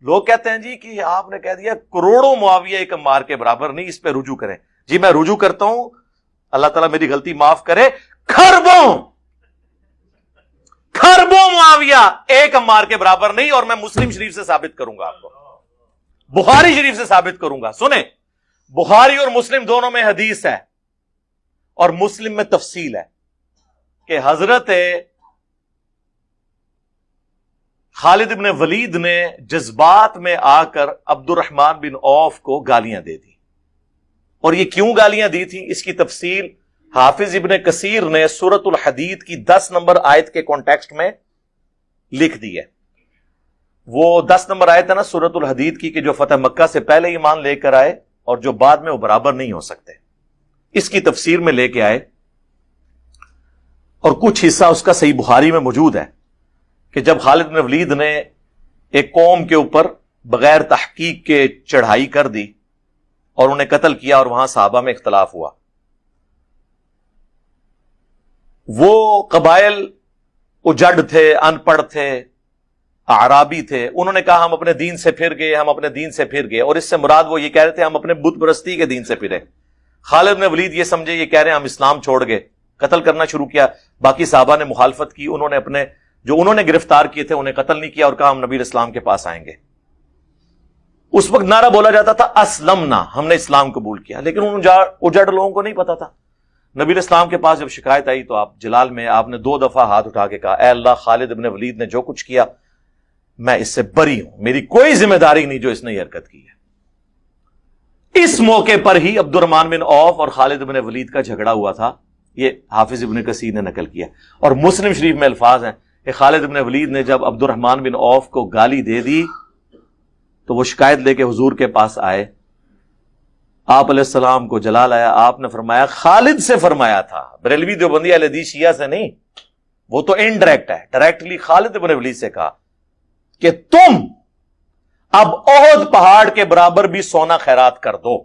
لوگ کہتے ہیں جی کہ آپ نے کہہ دیا کروڑوں معاویہ ایک عمار کے برابر نہیں، اس پہ رجوع کریں. جی میں رجوع کرتا ہوں، اللہ تعالیٰ میری غلطی معاف کرے، خربوں معاویہ ایک عمار کے برابر نہیں، اور میں مسلم شریف سے ثابت کروں گا، آپ کو بخاری شریف سے ثابت کروں گا. سنیں، بخاری اور مسلم دونوں میں حدیث ہے، اور مسلم میں تفصیل ہے کہ حضرت خالد بن ولید نے جذبات میں آ کر عبد الرحمن بن عوف کو گالیاں دے دی. اور یہ کیوں گالیاں دی تھی، اس کی تفصیل حافظ ابن کثیر نے سورۃ الحدید کی 10 نمبر آیت کے کانٹیکسٹ میں لکھ دی ہے. وہ 10 نمبر آیت ہے نا سورۃ الحدید کی، کہ جو فتح مکہ سے پہلے ایمان لے کر آئے اور جو بعد میں وہ برابر نہیں ہو سکتے. اس کی تفسیر میں لے کے آئے، اور کچھ حصہ اس کا صحیح بخاری میں موجود ہے کہ جب خالد بن ولید نے ایک قوم کے اوپر بغیر تحقیق کے چڑھائی کر دی اور انہیں قتل کیا، اور وہاں صحابہ میں اختلاف ہوا. وہ قبائل اجڑ تھے، ان پڑھ تھے، اعرابی تھے، انہوں نے کہا ہم اپنے دین سے پھر گئے، ہم اپنے دین سے پھر گئے، اور اس سے مراد وہ یہ کہہ رہے تھے ہم اپنے بت پرستی کے دین سے پھرے. خالد بن ولید یہ سمجھے یہ کہہ رہے ہیں ہم اسلام چھوڑ گئے، قتل کرنا شروع کیا. باقی صحابہ نے مخالفت کی، انہوں نے اپنے جو انہوں نے گرفتار کیے تھے انہیں قتل نہیں کیا، اور کہا ہم نبی اسلام کے پاس آئیں گے. اس وقت نعرہ بولا جاتا تھا اسلمنا، ہم نے اسلام قبول کیا، لیکن ان اجڑ لوگوں کو نہیں پتا تھا. نبی اسلام کے پاس جب شکایت آئی تو آپ جلال میں آپ نے 2 دفعہ ہاتھ اٹھا کے کہا اے اللہ، خالد بن ولید نے جو کچھ کیا میں اس سے بری ہوں، میری کوئی ذمہ داری نہیں جو اس نے یہ حرکت کی ہے. اس موقع پر ہی عبد الرحمن بن عوف اور خالد بن ولید کا جھگڑا ہوا تھا. یہ حافظ ابن کثیر نے نقل کیا، اور مسلم شریف میں الفاظ ہیں کہ خالد بن ولید نے جب عبد الرحمن بن عوف کو گالی دے دی تو وہ شکایت لے کے حضور کے پاس آئے. آپ علیہ السلام کو جلال آیا، آپ نے فرمایا خالد سے فرمایا تھا. بریلوی دیوبندی اہل حدیث شیعہ سے نہیں، وہ تو انڈائریکٹ ہے، ڈائریکٹلی خالد بن ولید سے کہا کہ تم اب احد پہاڑ کے برابر بھی سونا خیرات کر دو.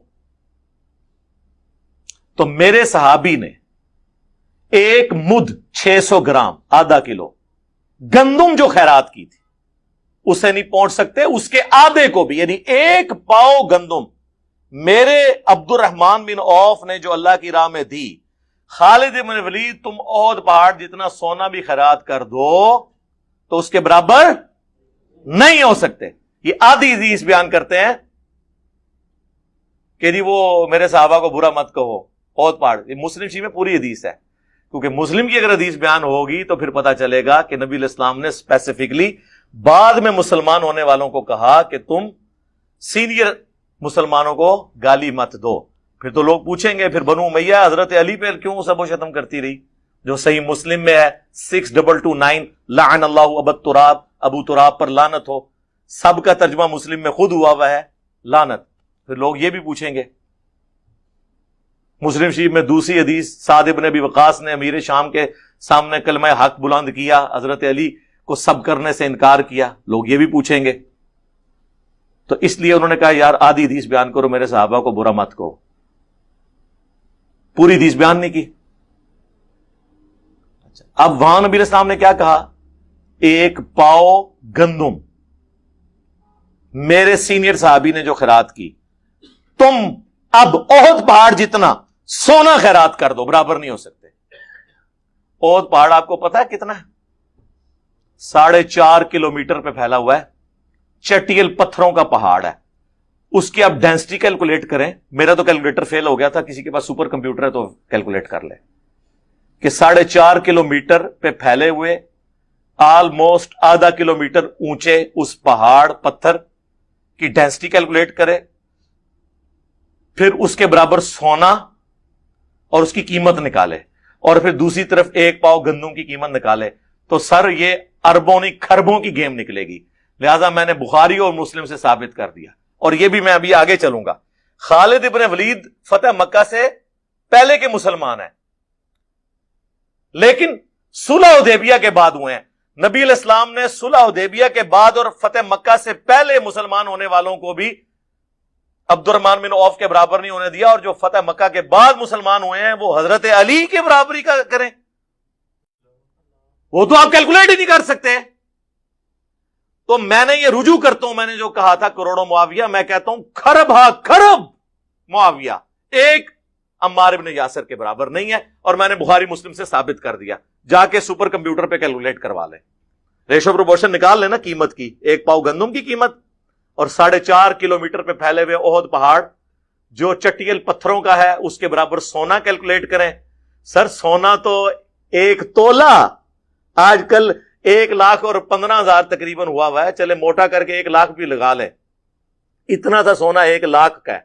تو میرے صحابی نے 1 مد 600 گرام آدھا کلو گندم جو خیرات کی تھی اسے نہیں پہنچ سکتے، اس کے آدھے کو بھی، یعنی 1 پاؤ گندم میرے عبد الرحمن بن عوف نے جو اللہ کی راہ میں دی. خالد بن ولید تم احد پہاڑ جتنا سونا بھی خیرات کر دو تو اس کے برابر نہیں ہو سکتے. یہ آدھی حدیث بیان کرتے ہیں کہ جی وہ میرے صحابہ کو برا مت کہو احد پہاڑ. یہ مسلم شریف میں پوری حدیث ہے، کیونکہ مسلم کی اگر حدیث بیان ہوگی تو پھر پتا چلے گا کہ نبی علیہ السلام نے اسپیسیفکلی بعد میں مسلمان ہونے والوں کو کہا کہ تم سینئر مسلمانوں کو گالی مت دو. پھر تو لوگ پوچھیں گے پھر بنو امیہ حضرت علی پہ کیوں سب و شتم کرتی رہی، جو صحیح مسلم میں ہے 6229 لعن اللہ ابو تراب، ابو تراب پر لعنت ہو. سب کا ترجمہ مسلم میں خود ہوا ہے لعنت. پھر لوگ یہ بھی پوچھیں گے. مسلم شریف میں دوسری حدیث سعد بن ابی وقاص نے امیر شام کے سامنے کلمہ حق بلند کیا، حضرت علی کو سب کرنے سے انکار کیا. لوگ یہ بھی پوچھیں گے. تو اس لیے انہوں نے کہا یار آدھی حدیث بیان کرو، میرے صحابہ کو برا مت کہو. پوری حدیث بیان نہیں کی. اب وہاں نبی اسلام نے کیا کہا، 1 پاؤ گندم میرے سینئر صحابی نے جو خیرات کی، تم اب احد پہاڑ جتنا سونا خیرات کر دو، برابر نہیں ہو سکتے. احد پہاڑ آپ کو پتا ہے کتنا ہے؟ 4.5 کلومیٹر پہ پھیلا ہوا ہے، چٹیل پتھروں کا پہاڑ ہے. اس کی آپ ڈینسٹی کیلکولیٹ کریں. میرا تو کیلکولیٹر فیل ہو گیا تھا، کسی کے پاس سپر کمپیوٹر ہے تو کیلکولیٹ کر لے کہ 4.5 کلومیٹر پہ پھیلے ہوئے آلموسٹ ½ کلومیٹر اونچے اس پہاڑ پتھر کی ڈینسٹی کیلکولیٹ کرے، پھر اس کے برابر سونا اور اس کی قیمت نکالے، اور پھر دوسری طرف 1 پاؤ گندم کی قیمت نکالے، تو سر یہ اربوں نہیں کھربوں کی گیم نکلے گی. لہذا میں نے بخاری اور مسلم سے ثابت کر دیا، اور یہ بھی میں ابھی آگے چلوں گا. خالد ابن ولید فتح مکہ سے پہلے کے مسلمان ہیں، لیکن صلح حدیبیہ کے بعد ہوئے ہیں. نبی علیہ السلام نے صلح حدیبیہ کے بعد اور فتح مکہ سے پہلے مسلمان ہونے والوں کو بھی عبد الرحمن بن عوف کے برابر نہیں ہونے دیا، اور جو فتح مکہ کے بعد مسلمان ہوئے ہیں وہ حضرت علی کے برابری کا کریں. وہ تو آپ کیلکولیٹ ہی نہیں کر سکتے. تو میں نے یہ رجوع کرتا ہوں، میں نے جو کہا تھا کروڑوں معاویہ، میں کہتا ہوں خرب ہا خرب معاویہ ایک عمار ابن یاسر کے برابر نہیں ہے، اور میں نے بخاری مسلم سے ثابت کر دیا۔ جا کے سپر کمپیوٹر پہ کیلکولیٹ کروا لیں، ریشو پروپورشن نکال لینا قیمت کی، ایک پاؤ گندم کی قیمت اور 4.5 کلومیٹر پہ پھیلے ہوئے احد پہاڑ جو چٹیل پتھروں کا ہے اس کے برابر سونا کیلکولیٹ کریں۔ سر سونا تو 1 تولہ آج کل 1,15,000 تقریباً ہوا ہے، چلے موٹا کر کے 1 لاکھ بھی لگا لیں، اتنا تھا سونا 1 لاکھ کا ہے،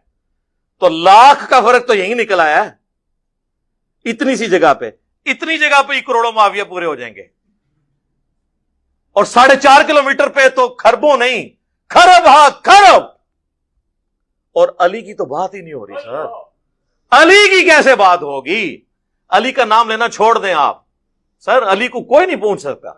تو لاکھ کا فرق تو یہی نکل آیا ہے، اتنی سی جگہ پہ، اتنی جگہ پہ ہی کروڑوں معاویہ پورے ہو جائیں گے، اور 4.5 کلومیٹر پہ تو خربوں نہیں، خرب ہا خرب۔ اور علی کی تو بات ہی نہیں ہو رہی سر، علی کی کیسے بات ہوگی؟ علی کا نام لینا چھوڑ دیں آپ، سر علی کو کوئی نہیں پہنچ سکتا۔